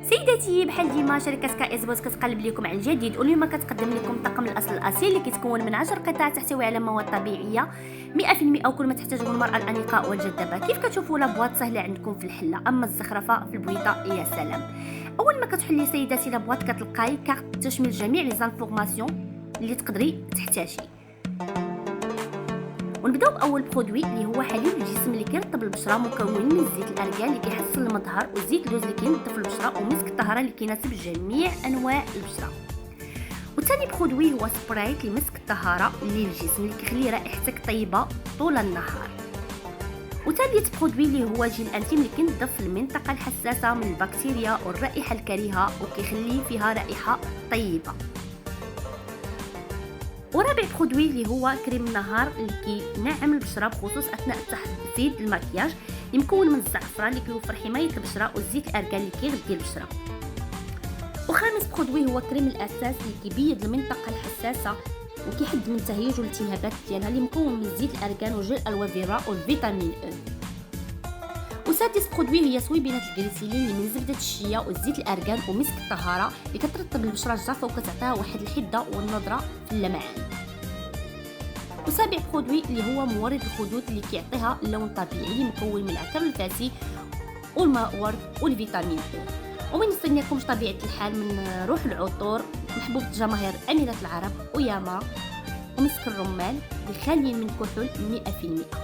سيداتي، بحال ديما شركه كايزبوس كتقلب لكم على الجديد، واليوم كتقدم لكم طقم الاصل الاصيل اللي كيتكون من 10 قطع تحتوي على مواد طبيعيه 100% وكل ما تحتاجه المراه الانيقاء والجذابه. كيف كتشوفوا لابواط سهله عندكم في الحله، اما الزخرفه في البويضه يا سلام. اول ما كتحلي سيداتي لابواط كتلقاي كارت تشمل جميع لي زانفورماسيون اللي تقدري تحتاجي. ونبداو باول برودوي اللي هو حليب الجسم اللي كيرطب البشره، مكون من زيت الارغان اللي كيحسن المظهر، وزيت اللوز اللي كينظف البشره، ومسك الطهاره اللي كيناسب جميع انواع البشره. وثاني برودوي هو سبرايت لمسك الطهاره للجسم اللي كيخلي رائحتك طيبه طول النهار. وثالث برودوي اللي هو جيل انتيم اللي كينظف المنطقه الحساسه من البكتيريا والرائحه الكريهه وكيخلي فيها رائحه طيبه. ورابع برودوي اللي هو كريم النهار اللي كينعم البشره بخصوص اثناء تحديد المكياج، اللي مكون من الزعفران اللي كيوفر حمايه البشره، والزيت الارغان اللي كيغذي البشره. وخامس برودوي هو كريم الاساس اللي كيبيض المنطقه الحساسه وكيحد من تهيج والالتهابات ديالها، اللي مكون من زيت الارغان وجل الوفيرا والفيتامين او. وسادس برودوي هي صويبينات الجليسيلين اللي من زبده الشيا والزيت الارغان ومسك الطهاره اللي كترطب البشره الجافه وكتعطيها واحد الحده والنضره في اللمعان. وسابع برودوي اللي هو مورد الخدود اللي كيعطيها اللون طبيعي، اللي مكون من العكر الفاسي والماء ورد والفيتامين او. وما نستناكمش طبيعه الحال من روح العطور محبوب جماهير اميره العرب وياما ومسك الرمان اللي خاليين من كحول 100%.